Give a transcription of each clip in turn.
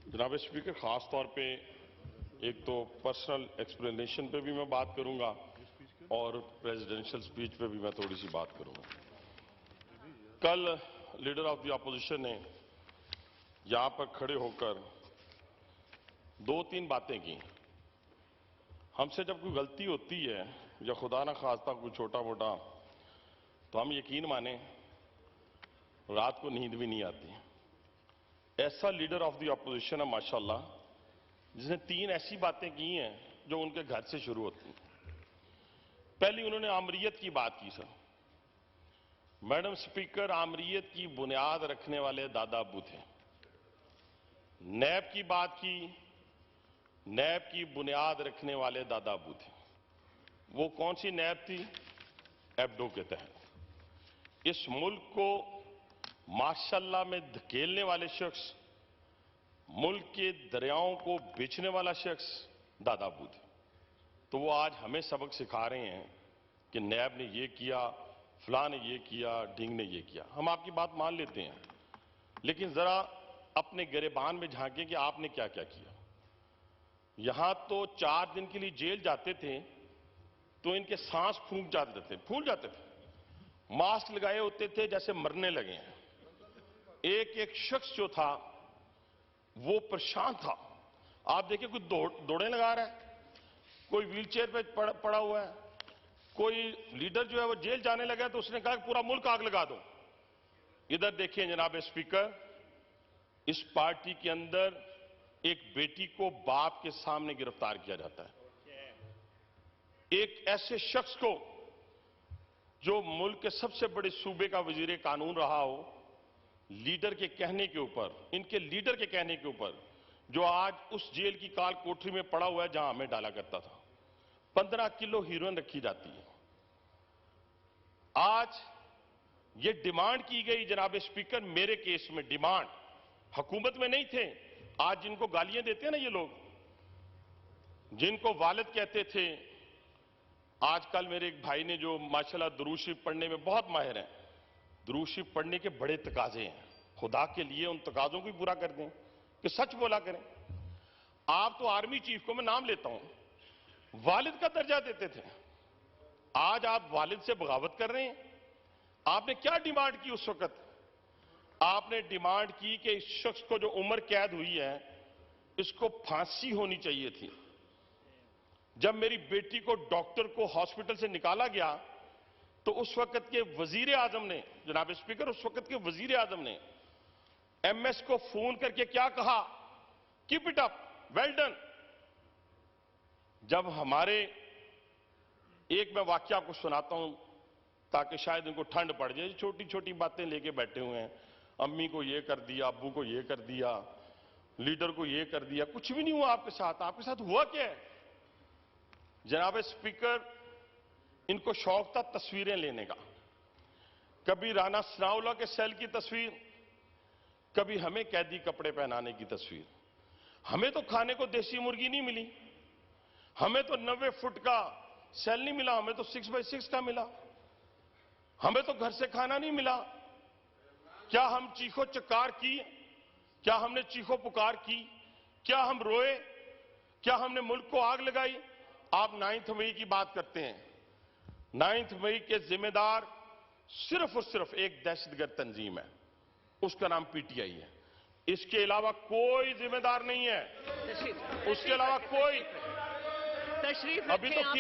जनाब स्पीकर खास तौर पे एक तो पर्सनल एक्सप्लेनेशन पे भी मैं बात करूंगा और प्रेसिडेंशियल स्पीच पे भी मैं थोड़ी सी बात करूंगा। कल लीडर ऑफ द अपोजिशन ने यहां पर खड़े होकर दो तीन बातें की। हमसे जब कोई गलती होती है या खुदा ना खास्ता कोई छोटा मोटा, तो हम यकीन माने रात को नींद भी नहीं आती। ऐसा लीडर ऑफ द अपोजिशन है माशाल्लाह, जिसने तीन ऐसी बातें की हैं जो उनके घर से शुरू होती हैं। पहली उन्होंने आमरीयत की बात की। सर मैडम स्पीकर, आमरीयत की बुनियाद रखने वाले दादा अब्बू थे। नैब की बात की, नैब की बुनियाद रखने वाले दादा अब्बू थे। वो कौन सी नैब थी? एबडो के तहत इस मुल्क को माशाल्लाह में धकेलने वाले शख्स, मुल्क के दरियाओं को बेचने वाला शख्स दादा अब्बू थे। तो वो आज हमें सबक सिखा रहे हैं कि नैब ने ये किया, फलां ने ये किया, ढींग ने ये किया। हम आपकी बात मान लेते हैं, लेकिन जरा अपने गिरेबान में झांकें कि आपने क्या क्या किया। यहां तो 4 दिन के लिए जेल जाते थे तो इनके सांस फूल जाते थे। मास्क लगाए होते थे जैसे मरने लगे हैं। एक एक शख्स जो था वो परेशान था। आप देखिए, कोई दौड़े लगा रहा है, कोई व्हीलचेयर पे पड़ा हुआ है, कोई लीडर जो है वो जेल जाने लगा तो उसने कहा पूरा मुल्क आग लगा दो। इधर देखिए जनाब स्पीकर, इस पार्टी के अंदर एक बेटी को बाप के सामने गिरफ्तार किया जाता है। एक ऐसे शख्स को जो मुल्क के सबसे बड़े सूबे का वजीर कानून रहा हो, लीडर के कहने के ऊपर, इनके लीडर के कहने के ऊपर, जो आज उस जेल की काल कोठरी में पड़ा हुआ है जहां हमें डाला करता था। 15 किलो हीरोइन रखी जाती है। आज ये डिमांड की गई जनाब स्पीकर, मेरे केस में डिमांड, हुकूमत में नहीं थे। आज जिनको गालियां देते हैं ना ये लोग, जिनको वालिद कहते थे, आजकल मेरे एक भाई ने जो माशाल्लाह दुरूद शरीफ पढ़ने में बहुत माहिर हैं, दुरूद शरीफ पढ़ने के बड़े तकाजे हैं। खुदा के लिए उन तकाजों को भी पूरा कर दें कि सच बोला करें। आप तो आर्मी चीफ को, मैं नाम लेता हूं, वालिद का दर्जा देते थे। आज आप वालिद से बगावत कर रहे हैं। आपने क्या डिमांड की उस वक्त? आपने डिमांड की कि इस शख्स को जो उम्र कैद हुई है, इसको फांसी होनी चाहिए थी। जब मेरी बेटी को, डॉक्टर को हॉस्पिटल से निकाला गया तो उस वक्त के वजीर आजम ने, जनाब स्पीकर, उस वक्त के वजीर आजम ने एमएस को फोन करके क्या कहा? Keep it up, well done. जब हमारे, एक मैं वाकया आपको सुनाता हूं ताकि शायद इनको ठंड पड़ जाए। छोटी छोटी बातें लेके बैठे हुए हैं, अम्मी को ये कर दिया, अब्बू को ये कर दिया, लीडर को ये कर दिया। कुछ भी नहीं हुआ आपके साथ। आपके साथ हुआ क्या है? जनाब स्पीकर, इनको शौक था तस्वीरें लेने का। कभी राना सनाउल्लाह के सेल की तस्वीर, कभी हमें कैदी कपड़े पहनाने की तस्वीर। हमें तो खाने को देसी मुर्गी नहीं मिली, हमें तो 90 फुट का सेल नहीं मिला, हमें तो 6x6 का मिला। हमें तो घर से खाना नहीं मिला। क्या हम चीखो चकार की? क्या हमने चीखो पुकार की? क्या हम रोए? क्या हमने मुल्क को आग लगाई? आप 9 मई की बात करते हैं। 9 मई के जिम्मेदार सिर्फ और सिर्फ एक दहशतगर्द तंजीम है, उसका नाम पीटीआई है। इसके अलावा कोई जिम्मेदार नहीं है, उसके अलावा कोई। तशरीफ अभी तो आप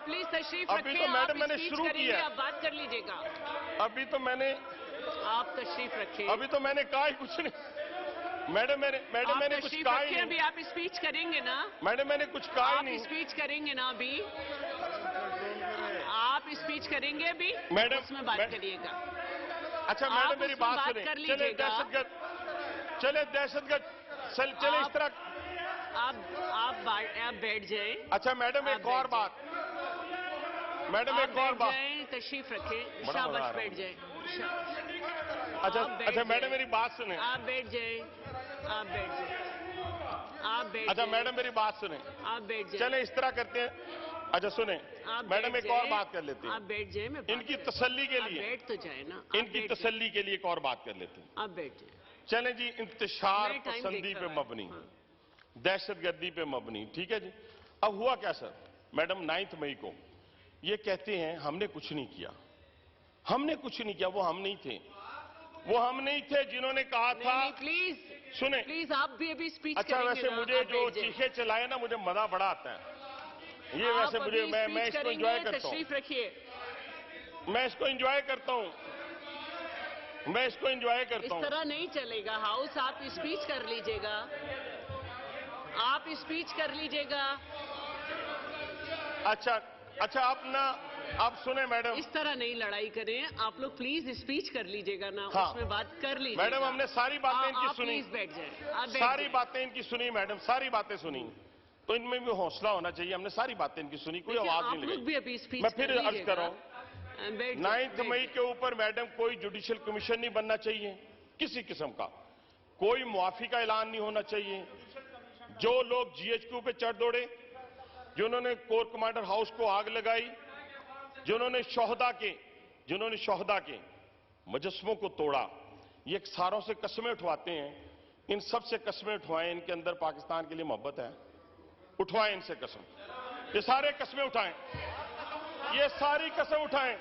प्लीज तशरीफ अभी रखें। तो मैडम मैंने स्पीच शुरू करेंगे, किया। आप बात कर लीजिएगा। अभी तो मैंने, आप तशरीफ रखें। अभी तो मैंने कहा ही कुछ नहीं। मैडम मैंने कुछ कहा ही नहीं। अभी आप स्पीच करेंगे ना? मैडम मैंने कुछ कहा ही नहीं। आप स्पीच करेंगे ना? अभी आप स्पीच करेंगे अभी? मैडम उसमें बात करिएगा। अच्छा मैडम मेरी बात सुने। कर चले लीजिएगा। दहशतगर्द चले इस तरह। आप बैठ जाएं। अच्छा मैडम एक और बात, मैडम एक और बात, तशरीफ रखें। बड़ा मजा आ शाबाश, रहा बैठ है। जाएं। अच्छा मैडम मेरी बात सुने। आप बैठ जाएं। आप बैठ जाएं। अच्छा मैडम मेरी बात सुने। आप बैठ जाएं। चले इस तरह करते हैं। अच्छा सुने मैडम, एक और बात कर लेते हैं। आप बैठ जाएं। इनकी तसल्ली के लिए, बैठ तो जाए ना। इनकी तसल्ली के लिए एक और बात कर लेते हैं। आप बैठ जाएं। चलें जी, इंतशार नहीं, टाइम पसंदी देखा पे है। मबनी, हाँ। दहशतगर्दी पे मबनी, ठीक है जी। अब हुआ क्या सर, मैडम 9 मई को ये कहते हैं हमने कुछ नहीं किया, हमने कुछ नहीं किया। वो हम नहीं थे, वो हम नहीं थे जिन्होंने कहा था। नहीं प्लीज सुने, प्लीज, आप भी अभी स्पीच अच्छा करेंगे वैसे ना, मुझे आप जो बैठ जाइए। चीखे चलाए ना, मुझे मजा बड़ा आता है ये। आप वैसे मुझे अभी मैं स्पीच इसको करेंगे, एंजॉय करता हूं, तशरीफ रखिए। मैं इसको एंजॉय करता हूं, मैं इसको एंजॉय इस करता हूं। तरह नहीं चलेगा हाउस, आप स्पीच कर लीजिएगा, आप स्पीच कर लीजिएगा। अच्छा अच्छा, आप ना, आप सुने मैडम, इस तरह नहीं लड़ाई करें आप लोग, प्लीज स्पीच कर लीजिएगा ना, हाँ। उसमें बात कर लीजिएगा। मैडम हमने सारी बातें इनकी आप सुनी, प्लीज बैठ जाए, आप बैठ सारी जाए। बातें इनकी सुनी मैडम, सारी बातें सुनी, तो इनमें भी हौसला होना चाहिए। हमने सारी बातें इनकी सुनी, कोई देखिए, आवाज आप नहीं लोग भी लगाई। अभी स्पीच मैं कर फिर अर्ज लीजिएगा। कर रहा हूं, बैठ 9 मई के ऊपर मैडम कोई जुडिशियल कमीशन नहीं बनना चाहिए किसी किस्म का, कोई मुआफी का ऐलान नहीं होना चाहिए। जो लोग जीएचक्यू पे चढ़ दौड़े, जिन्होंने कोर कमांडर हाउस को आग लगाई, जिन्होंने शोहदा के मुजस्समों को तोड़ा, ये सारों से कस्में उठवाते हैं। इन सब से कस्में उठवाएं, इनके अंदर पाकिस्तान के लिए मोहब्बत है, उठवाएं इनसे कसम, ये सारे कस्में उठाएं, ये सारी कसम उठाएं,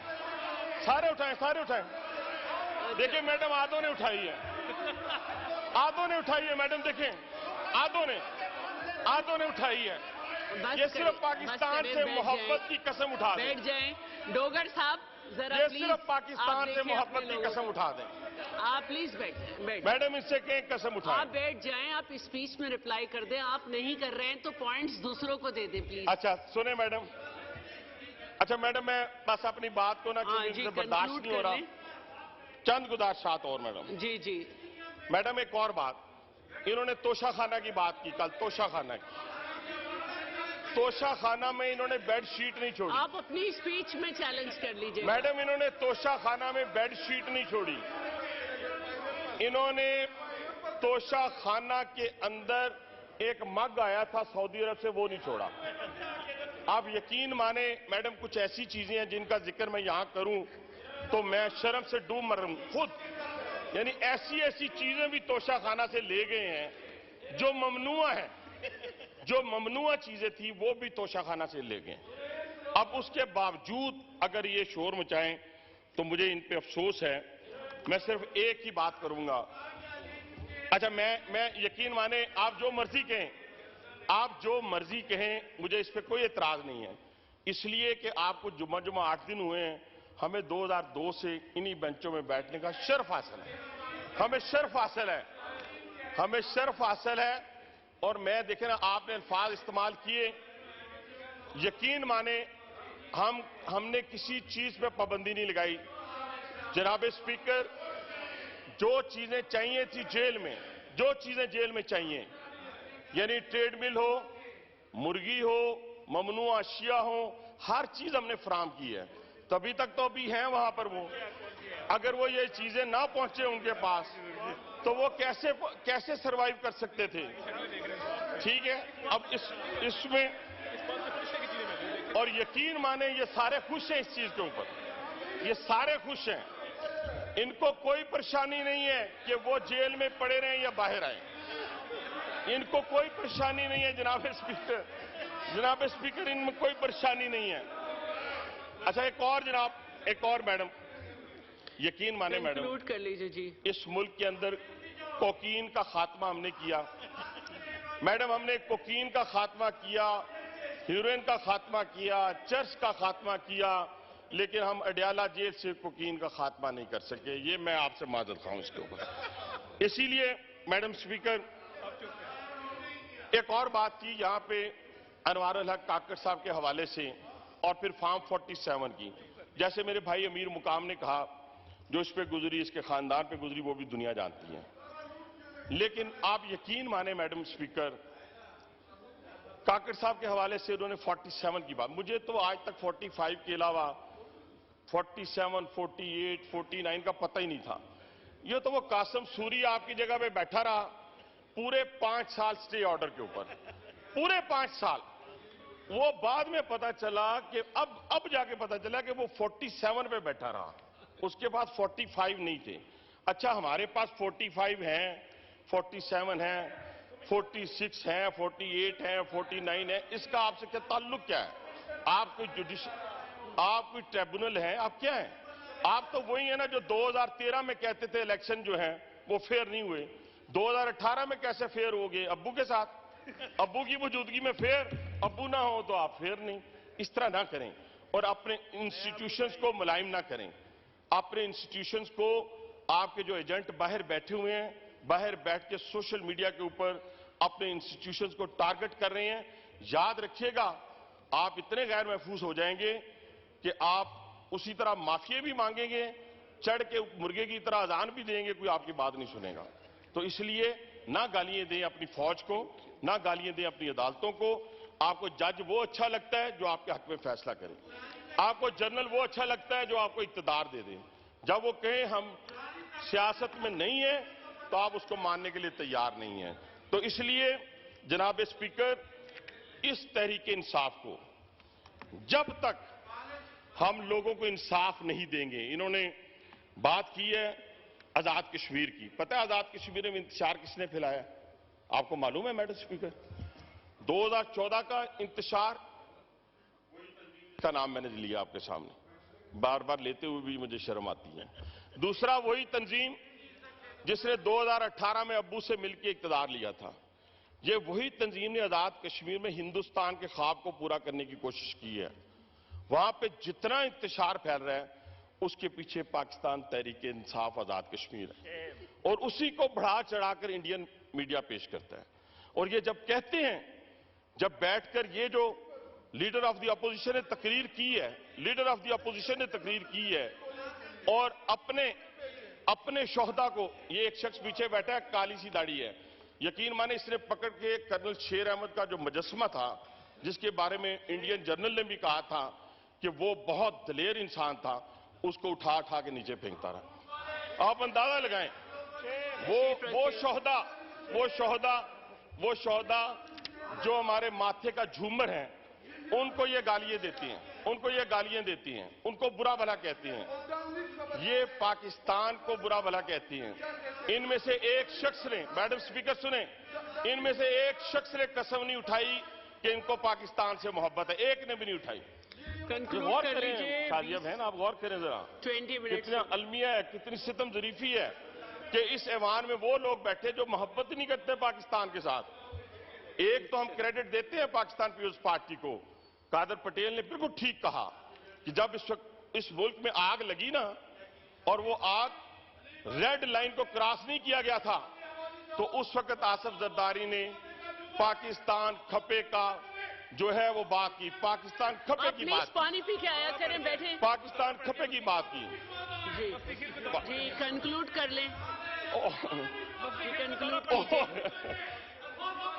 सारे उठाएं, सारे उठाएं। देखिए मैडम, आधों ने उठाई है, आधों ने उठाई है मैडम, देखें आधों ने उठाई है। ये सिर्फ पाकिस्तान से मोहब्बत की कसम उठा दें, बैठ जाएं। डोगर साहब जरा ये प्लीज, सिर्फ पाकिस्तान से मोहब्बत की कसम उठा दें। आप प्लीज बैठ जाएं, बैठ जाएं। मैडम इससे कहें कसम उठाएं। आप बैठ जाएं, आप स्पीच में रिप्लाई कर दें, आप नहीं कर रहे हैं तो पॉइंट्स दूसरों को दे दें प्लीज। अच्छा सुने मैडम, अच्छा मैडम मैं बस अपनी बात को ना, क्योंकि जी, मुझे बर्दाश्त conclude नहीं हो कर रहा, लें। चंद गुजारिशात और मैडम। जी जी। मैडम एक और बात, इन्होंने तोशाखाना की बात की कल, तोशाखाना की, तोशाखाना में इन्होंने बेड शीट नहीं छोड़ी। आप अपनी स्पीच में चैलेंज कर लीजिए मैडम इन्होंने तोशाखाना में बेड शीट नहीं छोड़ी, इन्होंने तोशाखाना के अंदर एक मग आया था सऊदी अरब से, वो नहीं छोड़ा। आप यकीन माने मैडम, कुछ ऐसी चीजें हैं जिनका जिक्र मैं यहां करूं तो मैं शर्म से डूब मरूं खुद। यानी ऐसी ऐसी चीजें भी तोशाखाना से ले गए हैं जो ममनुआ है, जो ममनुआ चीजें थी वो भी तोशाखाना से ले गए। अब उसके बावजूद अगर ये शोर मचाएं तो मुझे इन पे अफसोस है। मैं सिर्फ एक ही बात करूंगा, अच्छा मैं यकीन माने, आप जो मर्जी कहें, आप जो मर्जी कहें, मुझे इस पे कोई एतराज नहीं है, इसलिए कि आपको जुम्मा 8 दिन हुए हैं। हमें 2002 से इन्हीं बेंचों में बैठने का शर्फ हासिल है, हमें शर्फ हासिल है, हमें शर्फ हासिल है। और मैं देखे ना, आपने अल्फाज इस्तेमाल किए, यकीन माने हमने किसी चीज पे पाबंदी नहीं लगाई। जनाब स्पीकर, जो चीजें चाहिए थी जेल में, जो चीजें जेल में चाहिए, यानी ट्रेडमिल हो, मुर्गी हो, ममनुआ अशिया हो, हर चीज हमने फराहम की है। तभी तक तो अभी हैं वहां पर वो। अगर वो ये चीजें ना पहुंचे उनके पास तो वो कैसे सरवाइव कर सकते थे। ठीक है, अब इसमें, और यकीन माने ये सारे खुश हैं इस चीज के ऊपर, ये सारे खुश हैं, इनको कोई परेशानी नहीं है कि वो जेल में पड़े रहें या बाहर आए, इनको कोई परेशानी नहीं है जनाब स्पीकर, इनमें कोई परेशानी नहीं है। अच्छा एक और जनाब, एक और मैडम, यकीन माने मैडम, कंक्लूड कर लीजिए जी। इस मुल्क के अंदर कोकीन का खात्मा हमने किया मैडम, हमने कोकीन का खात्मा किया, हीरोइन का खात्मा किया, चर्च का खात्मा किया, लेकिन हम अडयाला जेल से कोकीन का खात्मा नहीं कर सके। ये मैं आपसे माजरत खाऊं इसके ऊपर। इसीलिए मैडम स्पीकर, एक और बात थी यहां पे अनवारुल हक काकड़ साहब के हवाले से, और फिर फार्म 47 की, जैसे मेरे भाई अमीर मुकाम ने कहा, जो इस पे गुजरी, इसके खानदान पे गुजरी, वो भी दुनिया जानती है। लेकिन आप यकीन माने मैडम स्पीकर, काकड़ साहब के हवाले से उन्होंने 47 की बात, मुझे तो आज तक 45 के अलावा 47, 48, 49 का पता ही नहीं था। ये तो वो कासम सूरी आपकी जगह पे बैठा रहा पूरे 5 साल स्टे ऑर्डर के ऊपर, पूरे 5 साल। वो बाद में पता चला कि अब जाके पता चला कि वो 47 पे बैठा रहा, उसके बाद 45 नहीं थे। अच्छा, हमारे पास 45 हैं, 47 हैं, 46 हैं, 48 हैं, 49 हैं, इसका आपसे क्या ताल्लुक क्या है? आप कोई ट्रिब्यूनल है? आप क्या हैं? आप तो वही है ना जो 2013 में कहते थे इलेक्शन जो है वो फेयर नहीं हुए। 2018 में कैसे फेयर हो गए? अब्बू के साथ, अब्बू की मौजूदगी में फेयर, अब्बू ना हो तो आप फेयर नहीं। इस तरह ना करें और अपने इंस्टीट्यूशंस को मुलायम ना करें। अपने इंस्टीट्यूशंस को, आपके जो एजेंट बाहर बैठे हुए हैं, बाहर बैठ के सोशल मीडिया के ऊपर अपने इंस्टीट्यूशंस को टारगेट कर रहे हैं, याद रखिएगा आप इतने गैर महफूज हो जाएंगे कि आप उसी तरह माफिया भी मांगेंगे, चढ़ के मुर्गे की तरह अजान भी देंगे, कोई आपकी बात नहीं सुनेगा। तो इसलिए ना गालियां दें अपनी फौज को, ना गालियां दें अपनी अदालतों को। आपको जज वो अच्छा लगता है जो आपके हक में फैसला करे, आपको जनरल वो अच्छा लगता है जो आपको इक्तदार दे दे। जब वो कहें हम सियासत में नहीं है तो आप उसको मानने के लिए तैयार नहीं हैं। तो इसलिए जनाब स्पीकर, इस तहरीक इंसाफ को जब तक हम लोगों को इंसाफ नहीं देंगे, इन्होंने बात की है आजाद कश्मीर की। पता है आजाद कश्मीर में इंतशार किसने फैलाया? आपको मालूम है मैडम स्पीकर? 2014 का इंतशार का नाम मैंने लिया आपके सामने, बार बार लेते हुए भी मुझे शर्म आती है। दूसरा वही तंजीम जिसने 2018 में अब्बू से मिलकर इक्तदार लिया था। ये वही तंजीम ने आजाद कश्मीर में हिंदुस्तान के ख्वाब को पूरा करने की कोशिश की है। वहां पे जितना इंतशार फैल रहा है उसके पीछे पाकिस्तान तहरीक इंसाफ आजाद कश्मीर है, और उसी को बढ़ा चढ़ाकर इंडियन मीडिया पेश करता है। और ये जब कहते हैं, जब बैठकर ये जो लीडर ऑफ द अपोजिशन ने तकरीर की है, लीडर ऑफ द अपोजिशन ने तकरीर की है और अपने शोहदा को, ये एक शख्स पीछे बैठा है, काली सी दाढ़ी है, यकीन माने इसने पकड़ के कर्नल शेर अहमद का जो मुजस्समा था, जिसके बारे में इंडियन जर्नल ने भी कहा था कि वो बहुत दलेर इंसान था, उसको उठा उठा के नीचे फेंकता रहा। आप अंदाजा लगाएं, वो शोहदा जो हमारे माथे का झूमर है, उनको ये गालियां देती हैं, उनको बुरा भला कहती हैं, ये पाकिस्तान को बुरा भला कहती हैं। इनमें से एक शख्स ने, मैडम स्पीकर सुने, इनमें से एक शख्स ने कसम नहीं उठाई कि इनको पाकिस्तान से मोहब्बत है, एक ने भी नहीं उठाई। गौर करें साजिया बहन, आप गौर करें जरा, कितना अलमिया है, कितनी सितम जरीफी है कि इस ऐवान में वो लोग बैठे जो मोहब्बत ही नहीं करते पाकिस्तान के साथ। एक तो हम क्रेडिट देते हैं पाकिस्तान पीपुल्स पार्टी को, कादर पटेल ने बिल्कुल ठीक कहा कि जब इस वक्त इस मुल्क में आग लगी ना, और वो आग रेड लाइन को क्रॉस नहीं किया गया था, तो उस वक्त आसफ जरदारी ने पाकिस्तान खपे का जो है वो बात की, पाकिस्तान खपे की बात, पानी पी के आया करें, बैठे, पाकिस्तान खपे की बात की। जी कंक्लूड कर लें,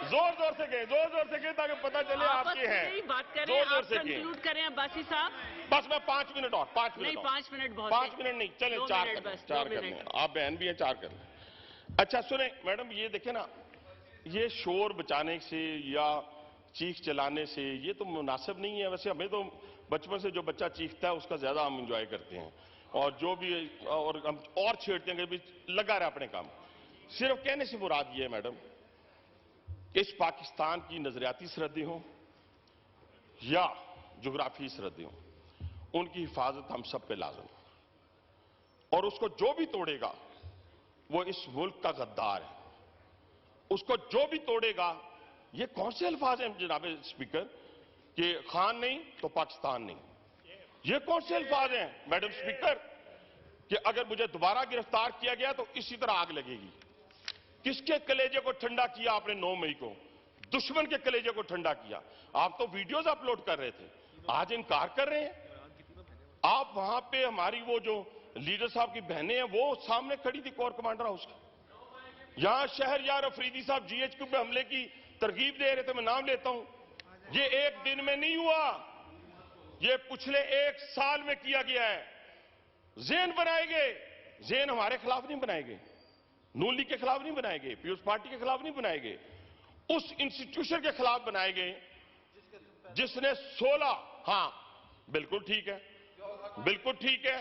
जोर से कहें ताकि पता चले आपकी है। बात करें, आप कंक्लूड करें अब्बासी साहब। बस मैं 5 मिनट और, 5 मिनट नहीं, 5 मिनट बहुत, 5 मिनट नहीं, चलें 4 कर लें, आप बहन भी है, 4 कर लें। अच्छा सुने मैडम, ये देखें ना, ये शोर बचाने से या चीख चलाने से ये तो मुनासिब नहीं है। वैसे हमें तो बचपन से जो बच्चा चीखता है उसका ज्यादा हम इंजॉय करते हैं, और जो भी और हम और छेड़ते हैं कि लगा रहा अपने काम। सिर्फ कहने से मुराद ये है मैडम, इस पाकिस्तान की नजरियाती सरहदें हों या जोग्राफी सरहदें हों, उनकी हिफाजत हम सब पे लाज़िम है, और उसको जो भी तोड़ेगा वो इस मुल्क का गद्दार है। उसको जो भी तोड़ेगा, ये कौन से अल्फाज हैं जनाब स्पीकर कि खान नहीं तो पाकिस्तान नहीं, ये कौन से अल्फाज हैं मैडम स्पीकर कि अगर मुझे दोबारा गिरफ्तार किया गया तो इसी तरह आग लगेगी। किसके कलेजे को ठंडा किया आपने 9 मई को? दुश्मन के कलेजे को ठंडा किया। आप तो वीडियोज अपलोड कर रहे थे, आज इनकार कर रहे हैं। आप वहां पे हमारी वो जो लीडर साहब की बहनें हैं वो सामने खड़ी थी कोर कमांडर हाउस की। यहां शहरयार अफरीदी साहब GHQ पे हमले की तरगीब दे रहे थे, मैं नाम लेता हूं। ये एक दिन में नहीं हुआ, ये पिछले 1 साल में किया गया है। ज़हन बनाएंगे, ज़हन हमारे खिलाफ नहीं बनाएंगे, नून लीग के खिलाफ नहीं बनाएंगे, पीपुल्स पार्टी के खिलाफ नहीं बनाएंगे, उस इंस्टीट्यूशन के खिलाफ बनाएंगे जिसने 16, हां बिल्कुल ठीक है, बिल्कुल ठीक है,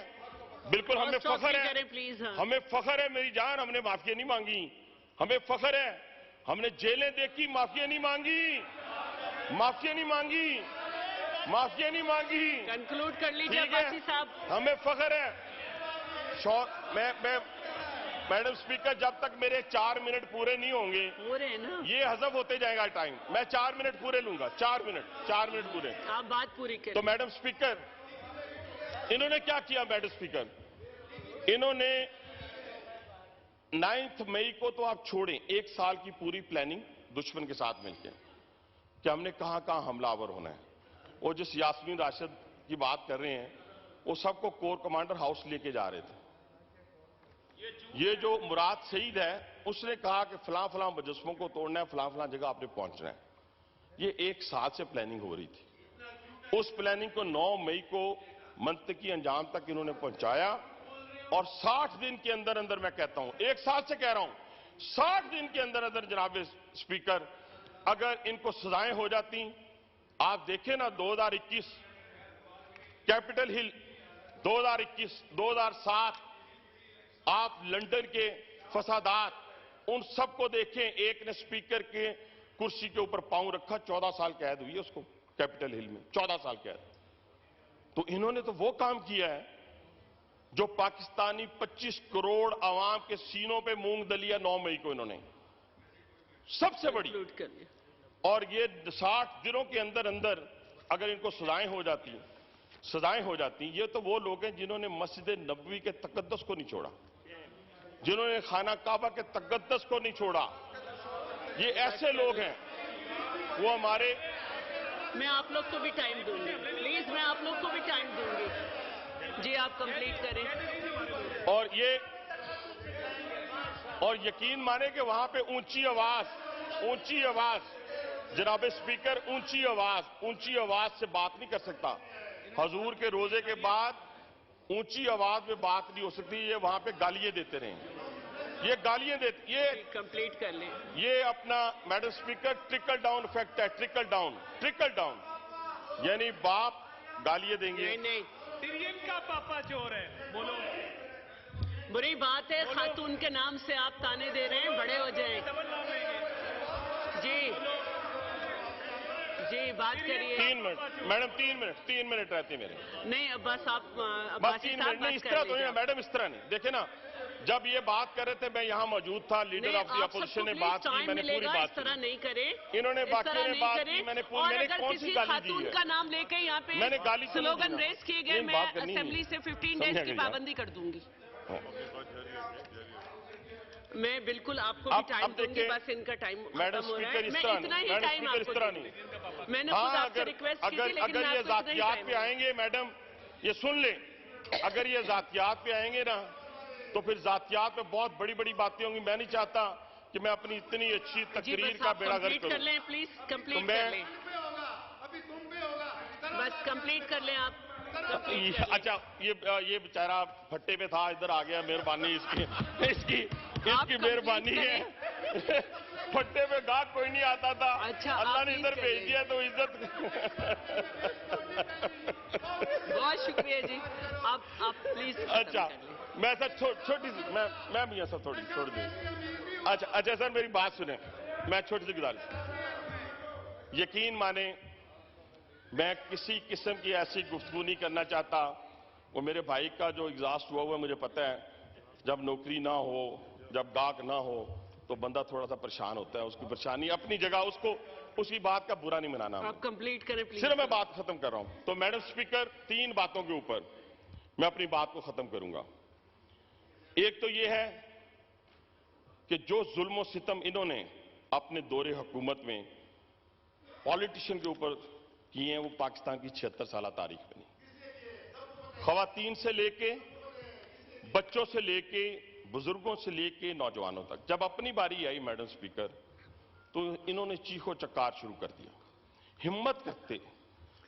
बिल्कुल हमें फख्र है, प्लीज। हमें फख्र है मेरी जान, हमने माफिया नहीं मांगी, हमें फख्र है, हमने जेलें देखी, माफिया नहीं मांगी, माफिया नहीं मांगी, माफिया नहीं मांगी। कंक्लूड कर लीजिए ठीक है, अब्बासी साहब। हमें फख्र है। मैं मैडम स्पीकर, जब तक मेरे 4 मिनट पूरे नहीं होंगे, पूरे हैं ना, ये हजफ होते जाएगा टाइम। मैं 4 मिनट पूरे लूंगा, 4 मिनट पूरे। आप बात पूरी करें। तो मैडम स्पीकर, इन्होंने क्या किया मैडम स्पीकर, इन्होंने 9 मई को तो आप छोड़ें, 1 साल की पूरी प्लानिंग दुश्मन के साथ मिलकर कि हमने कहां कहां हमलावर होना है। वो जिस यास्मीन राशिद की बात कर रहे हैं, वो सबको कोर कमांडर हाउस लेके जा रहे थे। ये जो मुराद सईद है, उसने कहा कि फलां फलां मुजस्समों को तोड़ना है, फलां फलां जगह आपने पहुंचना है। ये 1 साल से प्लानिंग हो रही थी। उस प्लानिंग को 9 मई को मंतकी अंजाम तक इन्होंने पहुंचाया, और 60 दिन के अंदर अंदर, मैं कहता हूं 1 साल से कह रहा हूं, 60 दिन के अंदर अंदर जनाब स्पीकर, अगर इनको सजाएं हो जाती। आप देखें ना, 2021 कैपिटल हिल, 2021 2007 आप लंदन के फसादात, उन सबको देखें। एक ने स्पीकर के कुर्सी के ऊपर पांव रखा, 14 साल कैद हुई है उसको कैपिटल हिल में, 14 साल कैद। तो इन्होंने तो वो काम किया है जो पाकिस्तानी 25 करोड़ आवाम के सीनों पे मूंग दलिया 9 मई को इन्होंने सबसे बड़ी। और ये 60 दिनों के अंदर अंदर अगर इनको सजाएं हो जाती, ये तो वो लोग हैं जिन्होंने मस्जिद नबवी के तकद्दस को नहीं छोड़ा, जिन्होंने खाना काबा के तकद्दस को नहीं छोड़ा। ये ऐसे लोग हैं, वो हमारे। मैं आप लोग को भी टाइम दूंगी, प्लीज, मैं आप लोग को भी टाइम दूंगी जी, आप कंप्लीट करें। और यकीन माने कि वहां पे ऊंची आवाज जनाब स्पीकर, ऊंची आवाज से बात नहीं कर सकता। हजूर के रोजे के बाद ऊंची आवाज में बात नहीं हो सकती। ये वहां पे गालियां देते रहे, ये गालियां देते, ये कंप्लीट कर लें। ये अपना madam speaker trickle down effect है, ट्रिकल डाउन, यानी बाप गालियां देंगे। नहीं, सिरियन का पापा चोर है, बोलो। बुरी बात है, खातून के नाम से आप ताने दे रहे हैं, बड़े हो जाएं। जी बात करिए। 3 मिनट मैडम, 3 मिनट रहते मेरे। नहीं बस आप बस 3 मिनट नहीं, इस तरह तो है मैडम, इस तरह नहीं। देखे ना, जब ये बात कर रहे थे मैं यहां मौजूद था, लीडर ऑफ द अपोजिशन ने बात की, मैंने पूरी बात इस तरह नहीं करें, इन्होंने बाकी ने बात की, मैंने कौन सी गाली दी खातून का नाम लेके यहाँ पे मैंने गाली स्लोगन रेस किए गए, मैं असेंबली से 15 डेज की पाबंदी कर दूंगी। मैं बिल्कुल आपको भी टाइम दूंगी, बस इनका टाइम खत्म हो रहा है। मैं इतना ही टाइम आपको दूंगी। मैंने खुद आपसे रिक्वेस्ट की थी, लेकिन अगर ये जातियात पे आएंगे मैडम, ये सुन ले, अगर ये जातियात पे आएंगे ना, तो फिर जातियात पे बहुत बड़ी बड़ी बातें होंगी। मैं नहीं चाहता कि मैं अपनी इतनी अच्छी तकरीर का बेड़ा गर्क करूं। कर लें प्लीज, कंप्लीट कर लें। बस कंप्लीट कर लें आप। अच्छा, ये बेचारा फट्टे पे था, इधर आ गया, मेहरबानी इसकी मेहरबानी है। फट्टे पे गाहक कोई नहीं आता था, अच्छा, अल्लाह ने इधर भेज दिया तो इज्जत। बहुत शुक्रिया जी, आप प्लीज। अच्छा, मैं सर छोटी सी, मैं भी सर थोड़ी दी। अच्छा सर, मेरी बात सुने, मैं छोटी सी गुजारिश, यकीन माने मैं किसी किस्म की ऐसी गुफ्तगू नहीं करना चाहता। वो मेरे भाई का जो एग्जॉस्ट हुआ मुझे पता है, जब नौकरी ना हो, जब गाहक ना हो, तो बंदा थोड़ा सा परेशान होता है। उसकी परेशानी अपनी जगह, उसको उसकी बात का बुरा नहीं मनाना। आप कंप्लीट करें प्लीज। सिर्फ मैं बात खत्म कर रहा हूं। तो मैडम स्पीकर, 3 बातों के ऊपर मैं अपनी बात को खत्म करूंगा। एक तो यह है कि जो जुल्म और सितम इन्होंने अपने दौरे हुकूमत में पॉलिटिशियन के ऊपर किए हैं, वो पाकिस्तान की 76 साल तारीख में नहीं। खवातीन से लेके, बच्चों से लेके, बुजुर्गों से लेके नौजवानों तक, जब अपनी बारी आई मैडम स्पीकर, तो इन्होंने चीखो चक्कार शुरू कर दिया। हिम्मत करते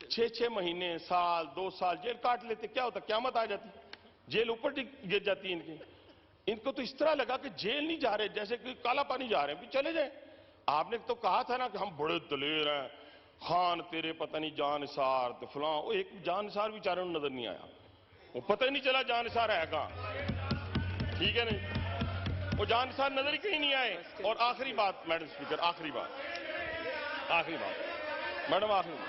6-6 महीने, साल, 2 साल जेल काट लेते, क्या होता, क्यामत आ जाती, जेल ऊपर गिर जाती इनको तो इस तरह लगा कि जेल नहीं जा रहे, जैसे कि काला पानी जा रहे हैं, चले जाए। आपने तो कहा था ना कि हम बड़े दलेर हैं, खान तेरे पता नहीं जान निसार तो फलां, वो एक जान निसार बेचारे नजर नहीं आया। वो पता ही नहीं चला जानिसार है कहां। ठीक है नहीं, वो जानिसार नजर ही कहीं नहीं आए। और आखिरी बात मैडम स्पीकर, आखिरी बात मैडम, आखिरी बात।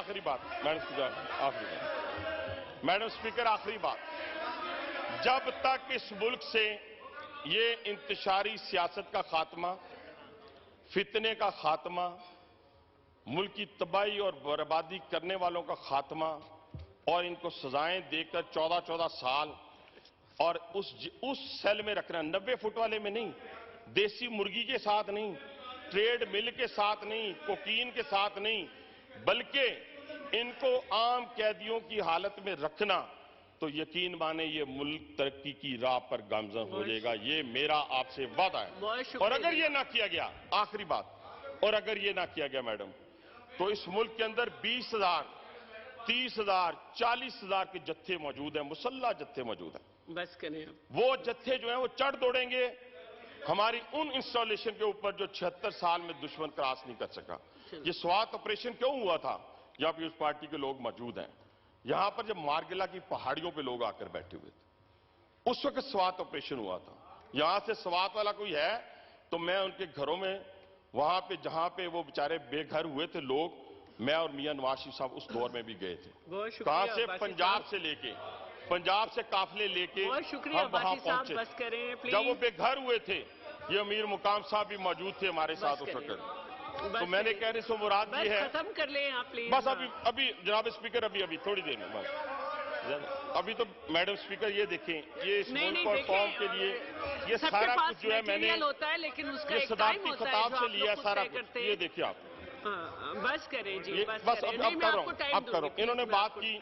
आखिरी बात मैडम स्पीकर, आखिरी बात। जब तक इस मुल्क से ये इंतशारी सियासत का खात्मा, फितने का खात्मा, मुल्क की तबाही और बर्बादी करने वालों का खात्मा, और इनको सजाएं देकर 14-14 साल और उस सेल में रखना, 90 फुट वाले में नहीं, देसी मुर्गी के साथ नहीं, ट्रेड मिल के साथ नहीं, कोकीन के साथ नहीं, बल्कि इनको आम कैदियों की हालत में रखना, तो यकीन माने ये मुल्क तरक्की की राह पर गामजन हो जाएगा। ये मेरा आपसे वादा है। और अगर ये ना किया गया, आखिरी बात, और अगर ये ना किया गया मैडम, तो इस मुल्क के अंदर 20,000, 30,000, 40,000 के जत्थे मौजूद हैं, मुसल्ला जत्थे मौजूद हैं। बस करें। वो जत्थे जो है वो चढ़ दौड़ेंगे हमारी उन इंस्टॉलेशन के ऊपर जो 76 साल में दुश्मन क्रॉस नहीं कर सका। ये स्वात ऑपरेशन क्यों हुआ था? यहाँ पे उस पार्टी के लोग मौजूद हैं। यहां पर जब मारगिला की पहाड़ियों पे लोग आकर बैठे हुए थे, उस वक्त स्वात ऑपरेशन हुआ था। यहां से स्वात वाला कोई है तो मैं उनके घरों में, वहां पे जहां पे वो बेचारे बेघर हुए थे लोग, मैं और मियां नवाज शरीफ साहब उस दौर में भी गए थे। कहां से? पंजाब से लेके, पंजाब से काफिले लेके हम वहां पहुंचे। जब वो बेघर हुए थे, ये अमीर मुकाम साहब भी मौजूद थे हमारे साथ उस वक्त। तो मैंने कहने से मुराद ये है, खत्म कर लें आप प्लीज। बस अभी जनाब स्पीकर, अभी थोड़ी देर में बस। अभी तो मैडम स्पीकर ये देखें, ये इस मुल्क और कौम के लिए ये सारा कुछ जो है मैंने होता है, लेकिन उसका ये सदारती खिताब से लिया सारा कुछ। ये देखिए आप, बस करें जी, बस अब करो। इन्होंने बात की,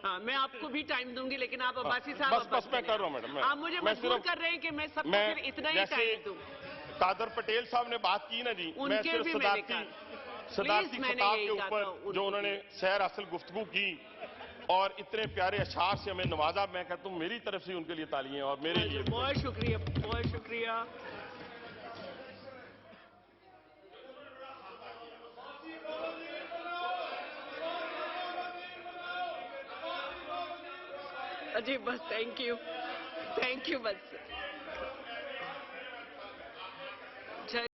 हाँ, मैं आपको भी टाइम दूंगी, लेकिन आप अब्बासी साहब बस मैं कर रहा हूँ मैडम। आप मुझे मजबूर कर रहे हैं कि मैं सबको फिर इतना ही टाइम दूं। कादर पटेल साहब ने बात की ना जी, मैं सिर्फ सदारती खिताब के ऊपर जो उन्होंने सैर असल गुफ्तगू की और इतने प्यारे अशार से हमें नवाजा, मैं कहता हूँ मेरी तरफ से उनके लिए तालियां और मेरे लिए बहुत शुक्रिया, बहुत शुक्रिया। जी बस, थैंक यू बस।